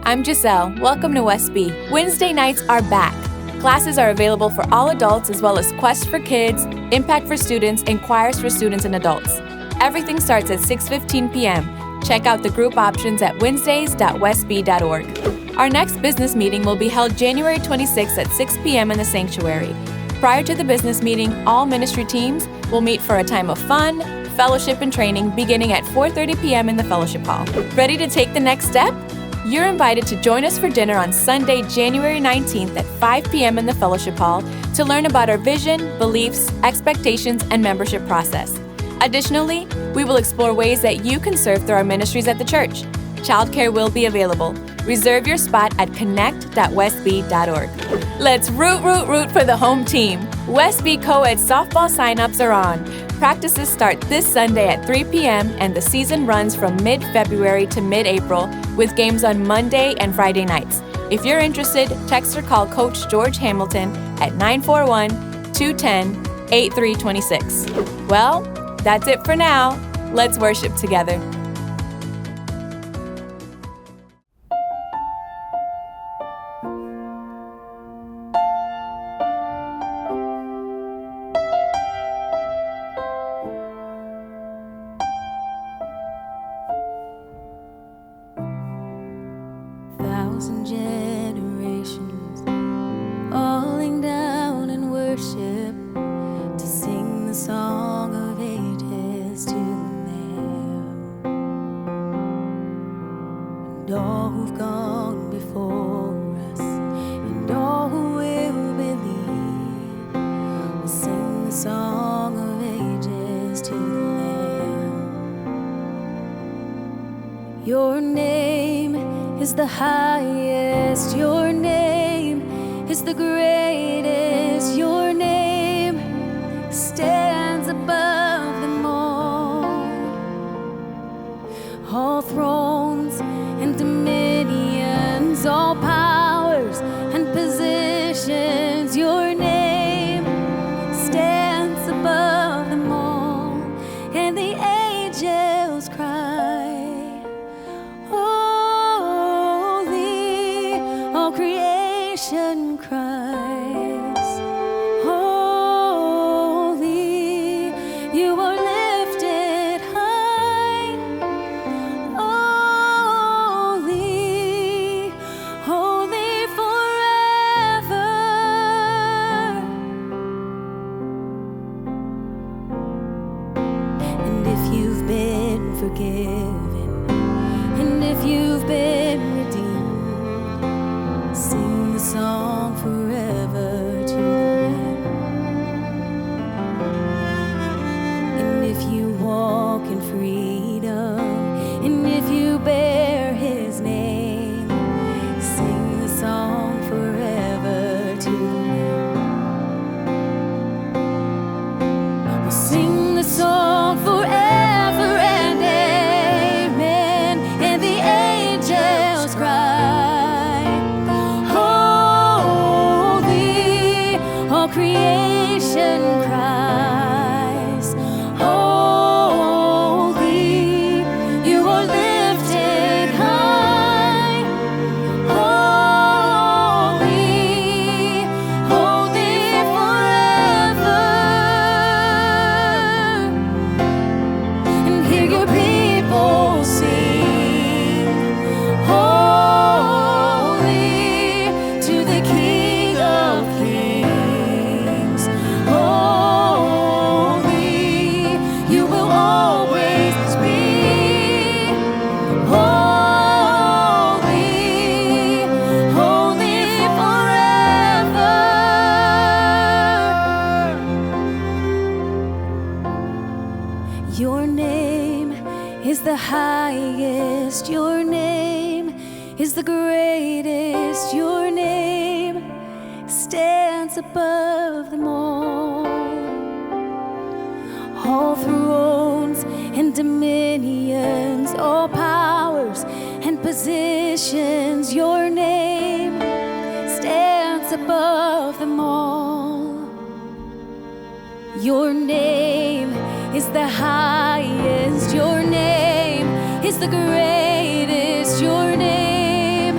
I'm Giselle. Welcome to Westby. Wednesday nights are back. Classes are available for all adults as well as Quest for Kids, Impact for Students, and Choirs for Students and Adults. Everything starts at 6:15 p.m. Check out the group options at wednesdays.westby.org. Our next business meeting will be held January 26th at 6 p.m. in the sanctuary. Prior to the business meeting, all ministry teams will meet for a time of fun, fellowship, and training beginning at 4:30 p.m. in the fellowship hall. Ready to take the next step? You're invited to join us for dinner on Sunday, January 19th at 5 p.m. in the fellowship hall to learn about our vision, beliefs, expectations, and membership process. Additionally, we will explore ways that you can serve through our ministries at the church. Childcare will be available. Reserve your spot at connect.westby.org. Let's root for the home team. Westby Co-ed softball signups are on. Practices start this Sunday at 3 p.m. and the season runs from mid-February to mid-April with games on Monday and Friday nights. If you're interested, text or call Coach George Hamilton at 941-210-8326. Well, that's it for now. Let's worship together. Thousand generations falling down in worship to sing the song of ages to the Lamb. And all who've gone before us and all who will believe will sing the song of ages to the Lamb. Your name is the highest, your name is the greatest, your name stands above them all thrones and dominions, all powers and positions, your name stands above them all, and the angels cry, creation cries, holy, you are lifted high, holy, holy forever. And if you've been forgiven, and if you've been redeemed, sing the song forever to the Lamb. And if you walk in freedom, and if you bear His name, sing the song forever to the Lamb. We'll sing the song forever and amen, and the angels cry, all creation cries, holy, you are lifted high, holy, holy forever. And hear your people sing, holy to the King of Kings. Holy, you will always be. Holy, holy forever. Your name is the highest, your name is the greatest, your name stands above them all thrones and dominions, all powers and positions, your name stands above them all. Your name is the highest, your name is the greatest, your name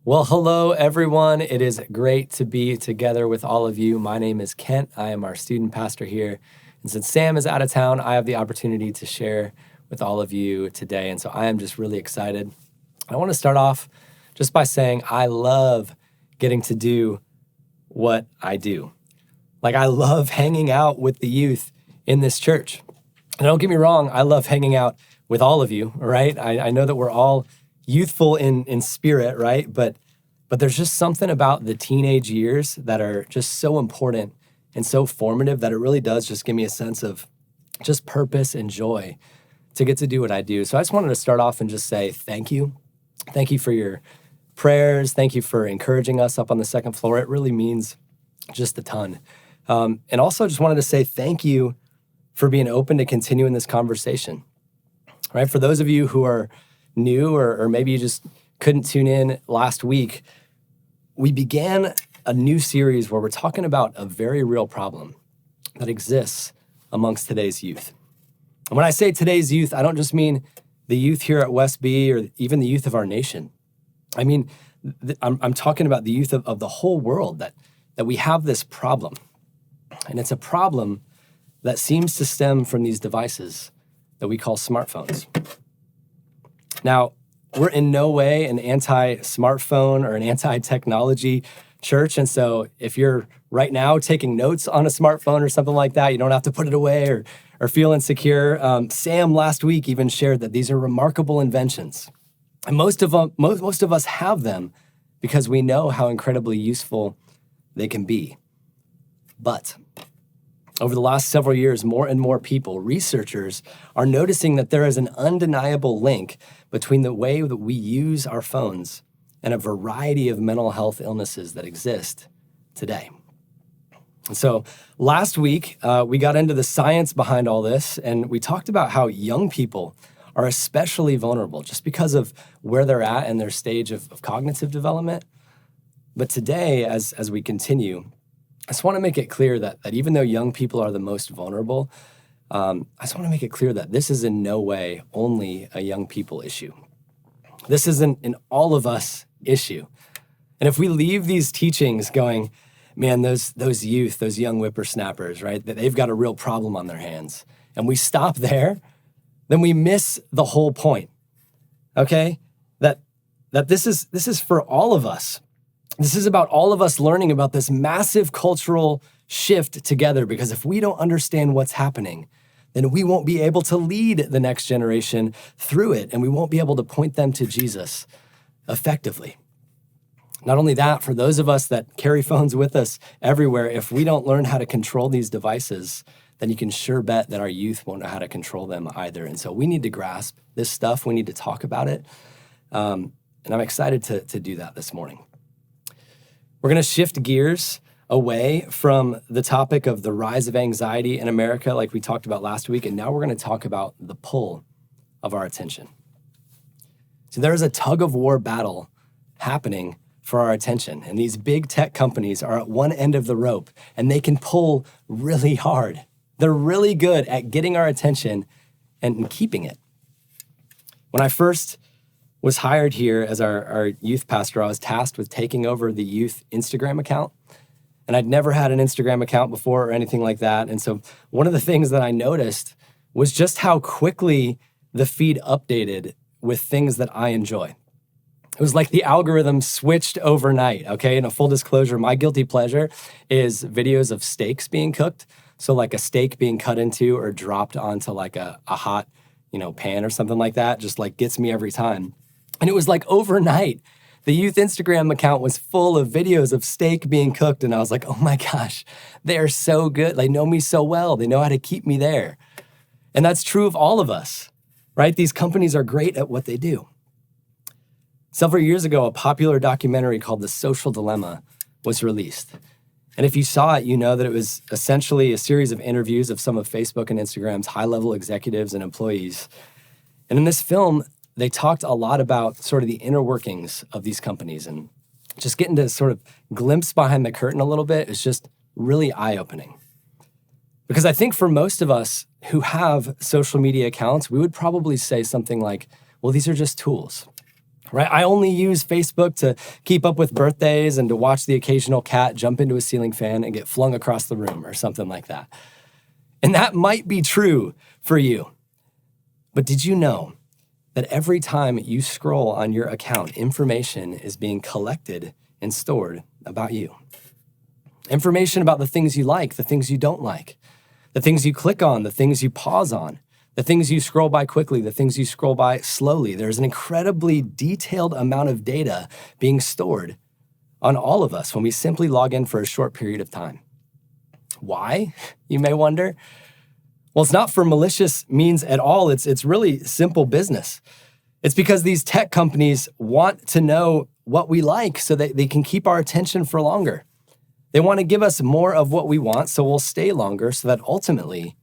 Well, hello, everyone. It is great to be together with all of you. My name is Kent. I am our student pastor here. And since Sam is out of town, I have the opportunity to share with all of you today. And so I am just really excited. I want to start off just by saying I love getting to do what I do. Like, I love hanging out with the youth in this church. And don't get me wrong, I love hanging out with all of you, right? I know that we're all youthful in spirit, right? But there's just something about the teenage years that are just so important and so formative that it really does just give me a sense of just purpose and joy to get to do what I do. So I just wanted to start off and just say thank you. Thank you for your prayers. Thank you for encouraging us up on the second floor. It really means just a ton. And also just wanted to say thank you for being open to continuing this conversation, right? For those of you who are new or maybe you just couldn't tune in last week, we began a new series where we're talking about a very real problem that exists amongst today's youth. And when I say today's youth, I don't just mean the youth here at West B or even the youth of our nation. I mean, I'm talking about the youth of the whole world, that we have this problem. And it's a problem that seems to stem from these devices that we call smartphones. Now, we're in no way an anti-smartphone or an anti-technology church. And so if you're right now taking notes on a smartphone or something like that, you don't have to put it away or feel insecure. Sam last week even shared that these are remarkable inventions. And most of us have them because we know how incredibly useful they can be. But over the last several years, more and more people, researchers, are noticing that there is an undeniable link between the way that we use our phones and a variety of mental health illnesses that exist today. And so last week, we got into the science behind all this, and we talked about how young people are especially vulnerable just because of where they're at and their stage of cognitive development. But today, as we continue, I just want to make it clear that even though young people are the most vulnerable, I just want to make it clear that this is in no way only a young people issue. This is an all of us issue. And if we leave these teachings going, man, those youth, those young whippersnappers, right, that they've got a real problem on their hands, and we stop there, then we miss the whole point, okay? That this is for all of us. This is about all of us learning about this massive cultural shift together, because if we don't understand what's happening, then we won't be able to lead the next generation through it, and we won't be able to point them to Jesus effectively. Not only that, for those of us that carry phones with us everywhere, if we don't learn how to control these devices, then you can sure bet that our youth won't know how to control them either. And so we need to grasp this stuff. We need to talk about it. And I'm excited to do that this morning. We're going to shift gears away from the topic of the rise of anxiety in America, like we talked about last week, and now we're going to talk about the pull of our attention. So there is a tug-of-war battle happening for our attention, and these big tech companies are at one end of the rope, and they can pull really hard. They're really good at getting our attention and keeping it. When I first was hired here as our youth pastor, I was tasked with taking over the youth Instagram account. And I'd never had an Instagram account before or anything like that. And so one of the things that I noticed was just how quickly the feed updated with things that I enjoy. It was like the algorithm switched overnight, okay? And a full disclosure, my guilty pleasure is videos of steaks being cooked. So like a steak being cut into or dropped onto like a hot, pan or something like that, just like gets me every time. And it was like overnight, the youth Instagram account was full of videos of steak being cooked. And I was like, oh my gosh, they are so good. They know me so well. They know how to keep me there. And that's true of all of us, right? These companies are great at what they do. Several years ago, a popular documentary called The Social Dilemma was released. And if you saw it, you know that it was essentially a series of interviews of some of Facebook and Instagram's high-level executives and employees. And in this film, they talked a lot about sort of the inner workings of these companies, and just getting to sort of glimpse behind the curtain a little bit is just really eye-opening. Because I think for most of us who have social media accounts, we would probably say something like, well, these are just tools. right? I only use Facebook to keep up with birthdays and to watch the occasional cat jump into a ceiling fan and get flung across the room or something like that. And that might be true for you. But did you know that every time you scroll on your account, information is being collected and stored about you? Information about the things you like, the things you don't like, the things you click on, the things you pause on, the things you scroll by quickly, the things you scroll by slowly. There's an incredibly detailed amount of data being stored on all of us when we simply log in for a short period of time. Why, you may wonder? Well, it's not for malicious means at all. It's really simple business. It's because these tech companies want to know what we like so that they can keep our attention for longer. They want to give us more of what we want so we'll stay longer so that ultimately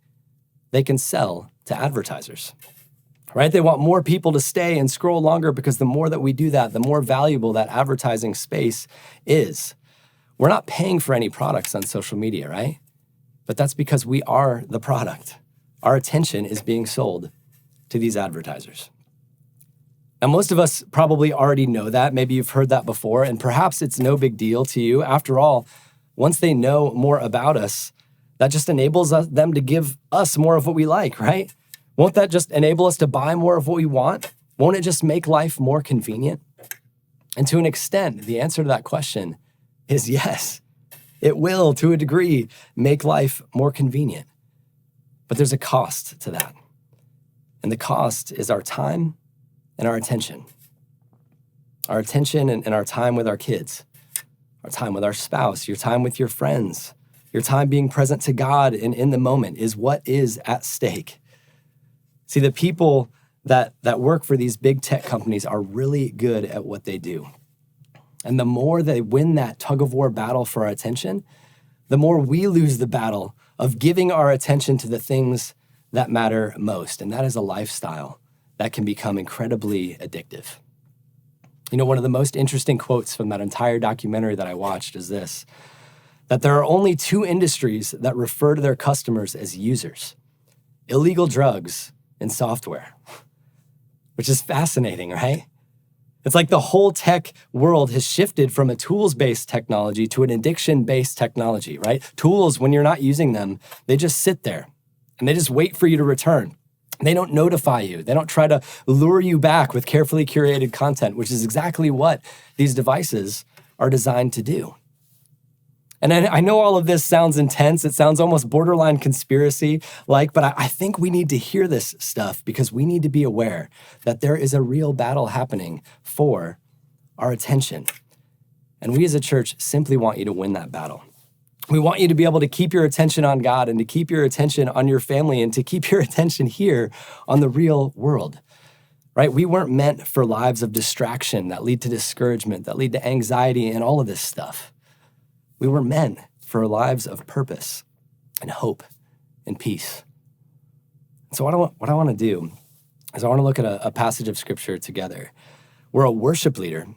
they can sell to advertisers, right? They want more people to stay and scroll longer because the more that we do that, the more valuable that advertising space is. We're not paying for any products on social media, right? But that's because we are the product. Our attention is being sold to these advertisers. Now, most of us probably already know that. Maybe you've heard that before, and perhaps it's no big deal to you. After all, once they know more about us, that just enables them to give us more of what we like, right? Won't that just enable us to buy more of what we want? Won't it just make life more convenient? And to an extent, the answer to that question is yes. It will, to a degree, make life more convenient. But there's a cost to that. And the cost is our time and our attention. Our attention and our time with our kids, our time with our spouse, your time with your friends, your time being present to God and in the moment is what is at stake. See, the people that work for these big tech companies are really good at what they do. And the more they win that tug-of-war battle for our attention, the more we lose the battle of giving our attention to the things that matter most. And that is a lifestyle that can become incredibly addictive. You know, one of the most interesting quotes from that entire documentary that I watched is this, that there are only two industries that refer to their customers as users: illegal drugs and software, which is fascinating, right? It's like the whole tech world has shifted from a tools-based technology to an addiction-based technology, right? Tools, when you're not using them, they just sit there and they just wait for you to return. They don't notify you. They don't try to lure you back with carefully curated content, which is exactly what these devices are designed to do. And I know all of this sounds intense. It sounds almost borderline conspiracy-like, but I think we need to hear this stuff because we need to be aware that there is a real battle happening for our attention. And we as a church simply want you to win that battle. We want you to be able to keep your attention on God and to keep your attention on your family and to keep your attention here on the real world, right? We weren't meant for lives of distraction that lead to discouragement, that lead to anxiety and all of this stuff. We were meant for lives of purpose and hope and peace. So what I want to do is I want to look at a passage of scripture together where a worship leader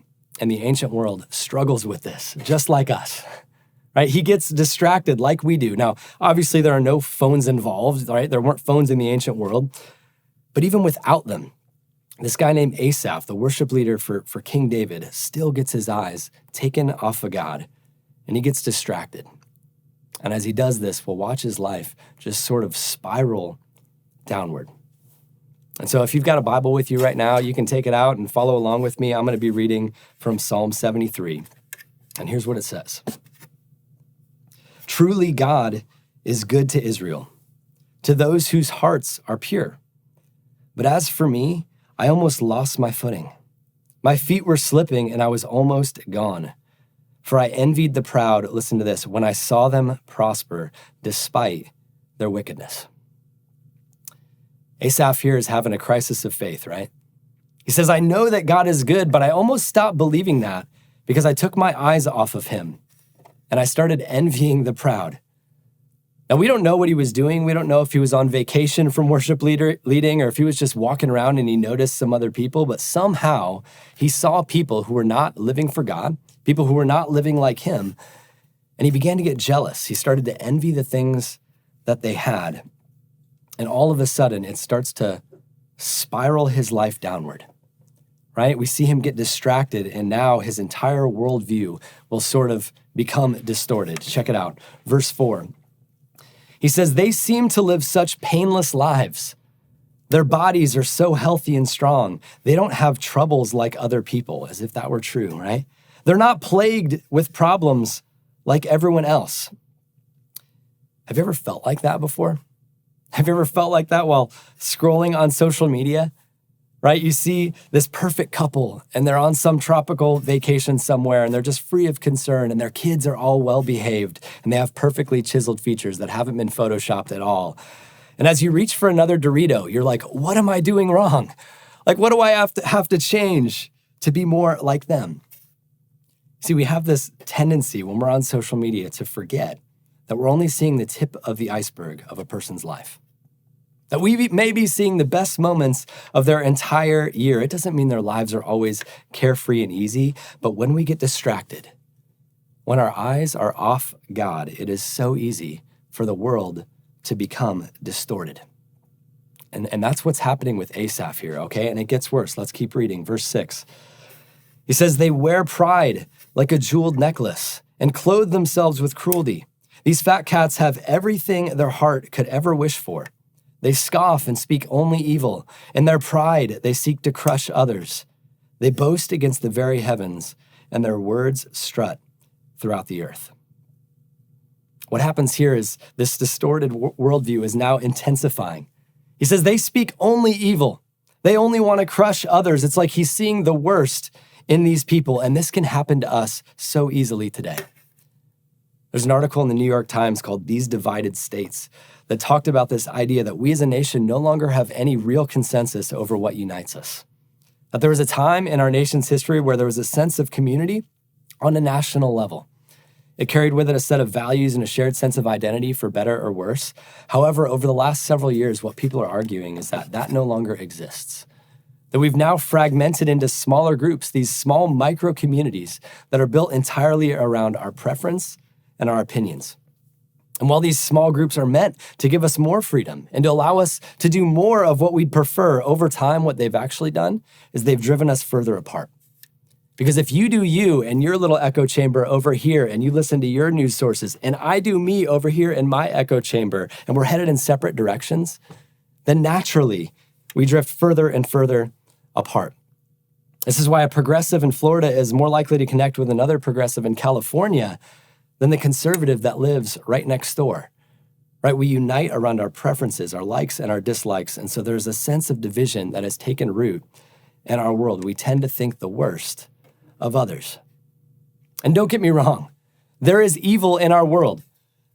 in the ancient world struggles with this, just like us, right? He gets distracted like we do. Now, obviously there are no phones involved, right? There weren't phones in the ancient world, but even without them, this guy named Asaph, the worship leader for King David, still gets his eyes taken off of God. And he gets distracted. And as he does this, we'll watch his life just sort of spiral downward. And so if you've got a Bible with you right now, you can take it out and follow along with me. I'm going to be reading from Psalm 73. And here's what it says. Truly God is good to Israel, to those whose hearts are pure. But as for me, I almost lost my footing. My feet were slipping and I was almost gone. For I envied the proud, listen to this, when I saw them prosper despite their wickedness. Asaph here is having a crisis of faith, right? He says, I know that God is good, but I almost stopped believing that because I took my eyes off of him and I started envying the proud. Now, we don't know what he was doing. We don't know if he was on vacation from worship leading or if he was just walking around and he noticed some other people, but somehow he saw people who were not living for God, people who were not living like him, and he began to get jealous. He started to envy the things that they had, and all of a sudden it starts to spiral his life downward, right? We see him get distracted, and now his entire worldview will sort of become distorted. Check it out. Verse 4. He says, they seem to live such painless lives. Their bodies are so healthy and strong. They don't have troubles like other people, as if that were true, right? They're not plagued with problems like everyone else. Have you ever felt like that before? Have you ever felt like that while scrolling on social media? Right? You see this perfect couple and they're on some tropical vacation somewhere and they're just free of concern and their kids are all well behaved and they have perfectly chiseled features that haven't been photoshopped at all. And as you reach for another Dorito, you're like, what am I doing wrong? Like, what do I have to change to be more like them? See, we have this tendency when we're on social media to forget that we're only seeing the tip of the iceberg of a person's life. That we may be seeing the best moments of their entire year. It doesn't mean their lives are always carefree and easy, but when we get distracted, when our eyes are off God, it is so easy for the world to become distorted. And that's what's happening with Asaph here, okay? And it gets worse. Let's keep reading. Verse 6. He says, they wear pride like a jeweled necklace and clothe themselves with cruelty. These fat cats have everything their heart could ever wish for. They scoff and speak only evil. In their pride, they seek to crush others. They boast against the very heavens, and their words strut throughout the earth. What happens here is this distorted worldview is now intensifying. He says they speak only evil. They only want to crush others. It's like he's seeing the worst in these people, and this can happen to us so easily today. There's an article in the New York Times called These Divided States that talked about this idea that we as a nation no longer have any real consensus over what unites us. That there was a time in our nation's history where there was a sense of community on a national level. It carried with it a set of values and a shared sense of identity for better or worse. However, over the last several years, what people are arguing is that that no longer exists. That we've now fragmented into smaller groups, these small micro communities that are built entirely around our preference and our opinions. And while these small groups are meant to give us more freedom and to allow us to do more of what we'd prefer, over time, what they've actually done is they've driven us further apart. Because if you do you and your little echo chamber over here and you listen to your news sources and I do me over here in my echo chamber and we're headed in separate directions, then naturally we drift further and further apart. This is why a progressive in Florida is more likely to connect with another progressive in California than the conservative that lives right next door, right? We unite around our preferences, our likes and our dislikes. And so there's a sense of division that has taken root in our world. We tend to think the worst of others. And don't get me wrong, there is evil in our world.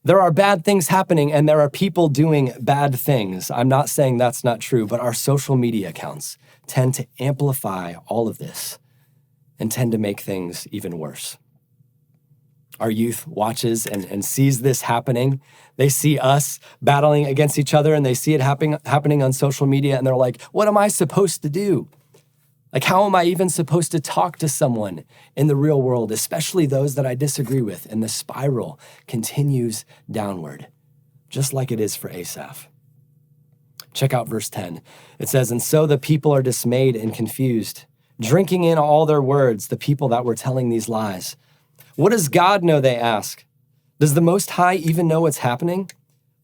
There are bad things happening and there are people doing bad things. I'm not saying that's not true, but our social media accounts tend to amplify all of this and tend to make things even worse. Our youth watches and sees this happening. They see us battling against each other and they see it happening on social media and they're like, what am I supposed to do? Like, how am I even supposed to talk to someone in the real world, especially those that I disagree with? And the spiral continues downward, just like it is for Asaph. Check out verse 10. It says, and so the people are dismayed and confused, drinking in all their words, the people that were telling these lies. What does God know, they ask? Does the Most High even know what's happening?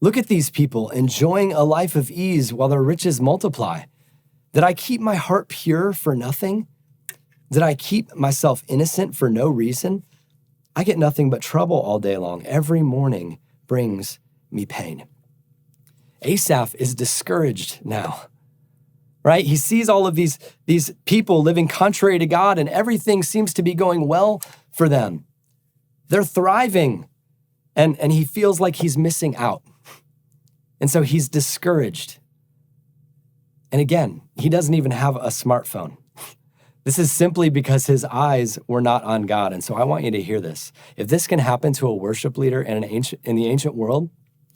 Look at these people enjoying a life of ease while their riches multiply. Did I keep my heart pure for nothing? Did I keep myself innocent for no reason? I get nothing but trouble all day long. Every morning brings me pain. Asaph is discouraged now, right? He sees all of these people living contrary to God and everything seems to be going well for them. They're thriving and he feels like he's missing out. And so he's discouraged. And again, he doesn't even have a smartphone. This is simply because his eyes were not on God. And so I want you to hear this. If this can happen to a worship leader in the ancient world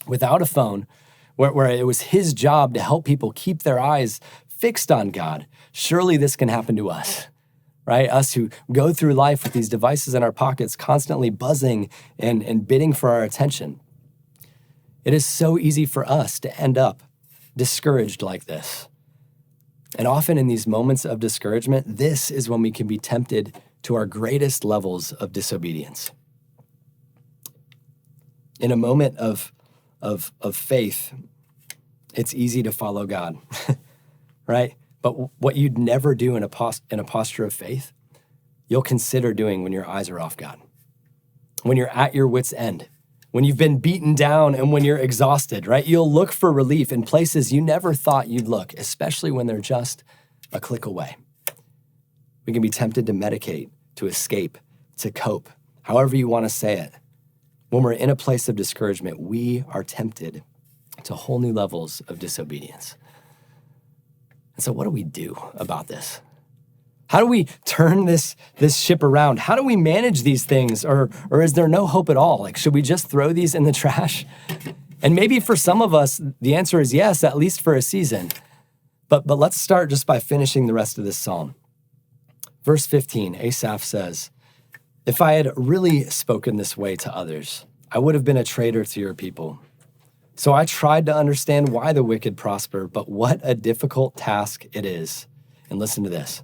without a phone, where it was his job to help people keep their eyes fixed on God, surely this can happen to us, right? Us who go through life with these devices in our pockets, constantly buzzing and bidding for our attention. It is so easy for us to end up discouraged like this. And often in these moments of discouragement, this is when we can be tempted to our greatest levels of disobedience. In a moment of faith, it's easy to follow God, right? But what you'd never do in a posture of faith, you'll consider doing when your eyes are off God, when you're at your wit's end, when you've been beaten down and when you're exhausted, right? You'll look for relief in places you never thought you'd look, especially when they're just a click away. We can be tempted to medicate, to escape, to cope, however you want to say it. When we're in a place of discouragement, we are tempted to whole new levels of disobedience. And so what do we do about this? How do we turn this ship around? How do we manage these things? Or is there no hope at all? Like, should we just throw these in the trash? And maybe for some of us, the answer is yes, at least for a season. But let's start just by finishing the rest of this psalm. Verse 15, Asaph says, "If I had really spoken this way to others, I would have been a traitor to your people. So I tried to understand why the wicked prosper, but what a difficult task it is." And listen to this.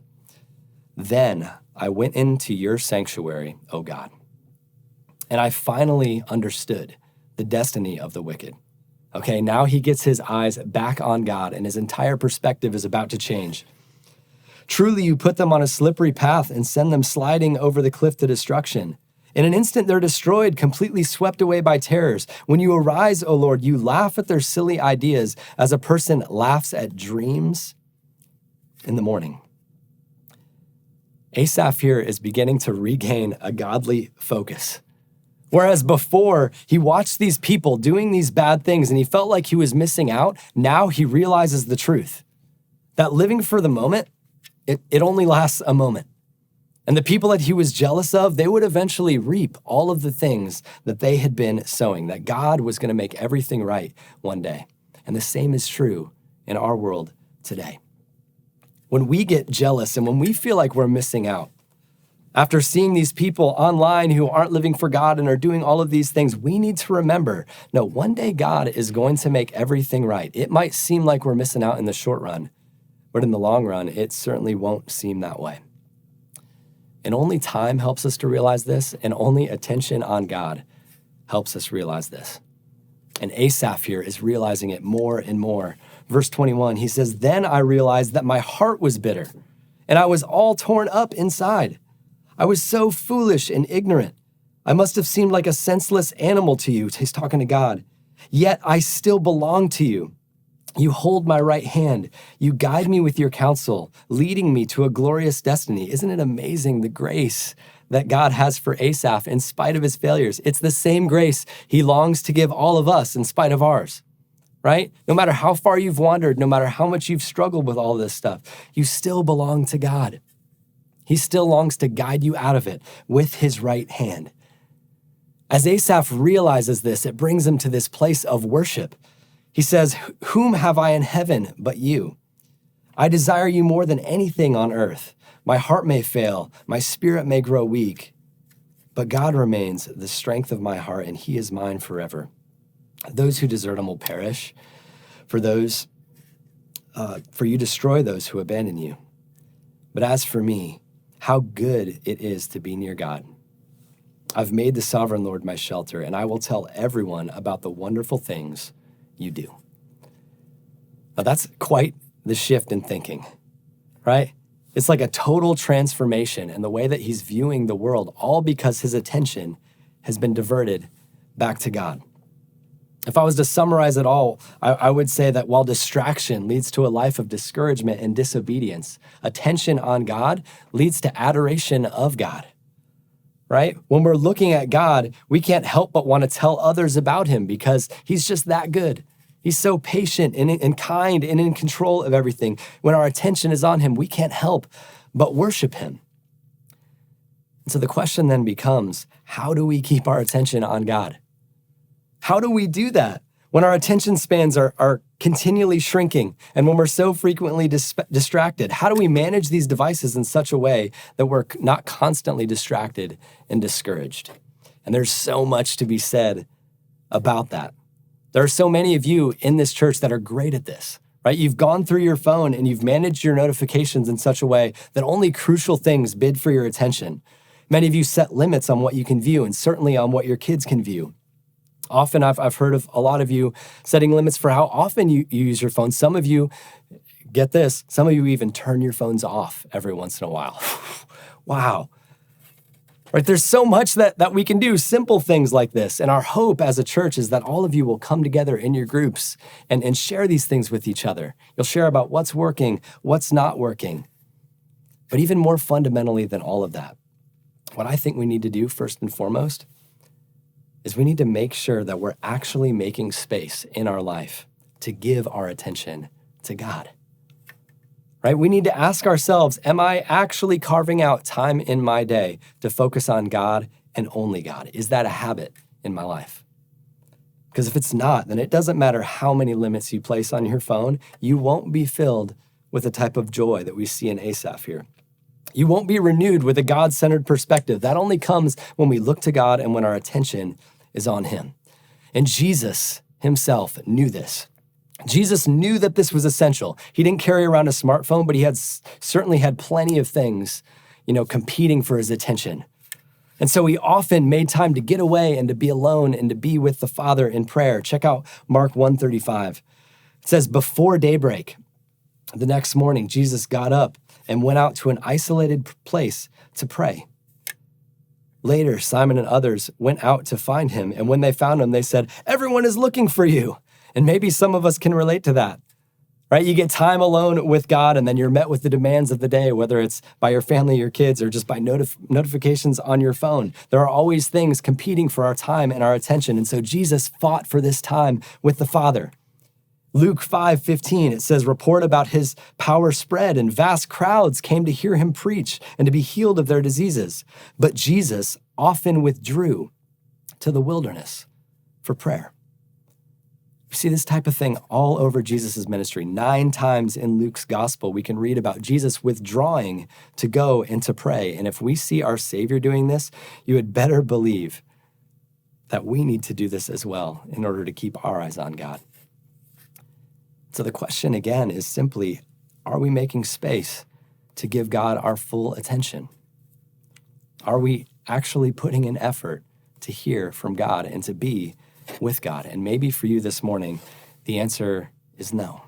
"Then I went into your sanctuary, O God, and I finally understood the destiny of the wicked." Okay, now he gets his eyes back on God and his entire perspective is about to change. "Truly you put them on a slippery path and send them sliding over the cliff to destruction. In an instant they're destroyed, completely swept away by terrors. When you arise, O Lord, you laugh at their silly ideas as a person laughs at dreams in the morning." Asaph here is beginning to regain a godly focus. Whereas before, he watched these people doing these bad things and he felt like he was missing out, now he realizes the truth. That living for the moment, it only lasts a moment. And the people that he was jealous of, they would eventually reap all of the things that they had been sowing, that God was going to make everything right one day. And the same is true in our world today. When we get jealous and when we feel like we're missing out, after seeing these people online who aren't living for God and are doing all of these things, we need to remember, no, one day God is going to make everything right. It might seem like we're missing out in the short run, but in the long run, it certainly won't seem that way. And only time helps us to realize this, and only attention on God helps us realize this. And Asaph here is realizing it more and more. Verse 21, he says, "Then I realized that my heart was bitter, and I was all torn up inside. I was so foolish and ignorant. I must have seemed like a senseless animal to you." He's talking to God. "Yet I still belong to you. You hold my right hand. You guide me with your counsel, leading me to a glorious destiny." Isn't it amazing the grace that God has for Asaph in spite of his failures? It's the same grace he longs to give all of us in spite of ours, right? No matter how far you've wandered, no matter how much you've struggled with all this stuff, you still belong to God. He still longs to guide you out of it with his right hand. As Asaph realizes this, it brings him to this place of worship. He says, "Whom have I in heaven but you? I desire you more than anything on earth. My heart may fail, my spirit may grow weak, but God remains the strength of my heart, and he is mine forever. Those who desert him will perish. For you destroy those who abandon you. But as for me, how good it is to be near God. I've made the sovereign Lord my shelter, and I will tell everyone about the wonderful things you do." Now that's quite the shift in thinking, right? It's like a total transformation in the way that he's viewing the world, all because his attention has been diverted back to God. If I was to summarize it all, I would say that while distraction leads to a life of discouragement and disobedience, attention on God leads to adoration of God, right? When we're looking at God, we can't help but want to tell others about him because he's just that good. He's so patient and kind and in control of everything. When our attention is on him, we can't help but worship him. And so the question then becomes, how do we keep our attention on God? How do we do that when our attention spans are continually shrinking and when we're so frequently distracted? How do we manage these devices in such a way that we're not constantly distracted and discouraged? And there's so much to be said about that. There are so many of you in this church that are great at this, right? You've gone through your phone and you've managed your notifications in such a way that only crucial things bid for your attention. Many of you set limits on what you can view and certainly on what your kids can view. Often I've heard of a lot of you setting limits for how often you use your phone. Some of you, get this, some of you even turn your phones off every once in a while. Wow. Right, there's so much that we can do, simple things like this. And our hope as a church is that all of you will come together in your groups and share these things with each other. You'll share about what's working, what's not working. But even more fundamentally than all of that, what I think we need to do first and foremost is we need to make sure that we're actually making space in our life to give our attention to God. Right? We need to ask ourselves, am I actually carving out time in my day to focus on God and only God? Is that a habit in my life? Because if it's not, then it doesn't matter how many limits you place on your phone, you won't be filled with the type of joy that we see in Asaph here. You won't be renewed with a God-centered perspective. That only comes when we look to God and when our attention is on him. And Jesus himself knew this. Jesus knew that this was essential. He didn't carry around a smartphone, but he certainly had plenty of things, competing for his attention. And so he often made time to get away and to be alone and to be with the Father in prayer. Check out Mark 1:35. It says, before daybreak, the next morning, Jesus got up and went out to an isolated place to pray. Later, Simon and others went out to find him, and when they found him, they said, everyone is looking for you. And maybe some of us can relate to that, right? You get time alone with God, and then you're met with the demands of the day, whether it's by your family, your kids, or just by notifications on your phone. There are always things competing for our time and our attention. And so Jesus fought for this time with the Father. Luke 5:15, it says, report about his power spread, and vast crowds came to hear him preach and to be healed of their diseases. But Jesus often withdrew to the wilderness for prayer. We see this type of thing all over Jesus' ministry. 9 times in Luke's gospel, we can read about Jesus withdrawing to go and to pray. And if we see our Savior doing this, you had better believe that we need to do this as well in order to keep our eyes on God. So the question again is simply, are we making space to give God our full attention? Are we actually putting in effort to hear from God and to be with God? And maybe for you this morning, the answer is no.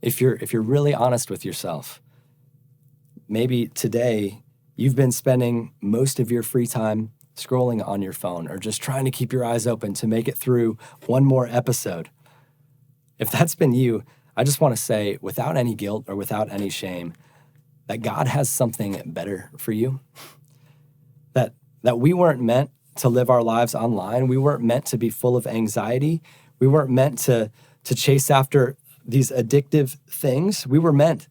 If you're really honest with yourself, maybe today you've been spending most of your free time scrolling on your phone or just trying to keep your eyes open to make it through one more episode. If that's been you, I just want to say, without any guilt or without any shame, that God has something better for you. That we weren't meant to live our lives online. We weren't meant to be full of anxiety. We weren't meant to chase after these addictive things. We were meant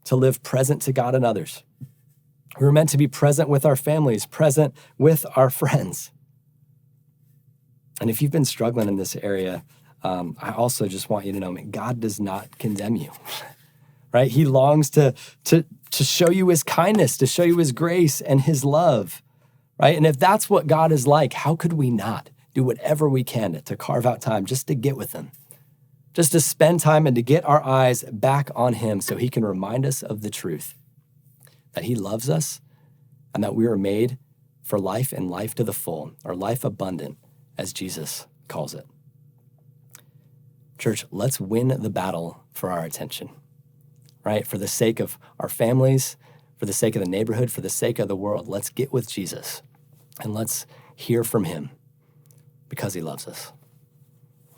to live present to God and others. We were meant to be present with our families, present with our friends. And if you've been struggling in this area, I also just want you to know, God does not condemn you, right? He longs to show you his kindness, to show you his grace and his love, right? And if that's what God is like, how could we not do whatever we can to carve out time just to get with him, just to spend time and to get our eyes back on him so he can remind us of the truth, that he loves us and that we were made for life and life to the full, or life abundant, as Jesus calls it. Church, let's win the battle for our attention, right? For the sake of our families, for the sake of the neighborhood, for the sake of the world, let's get with Jesus and let's hear from him because he loves us.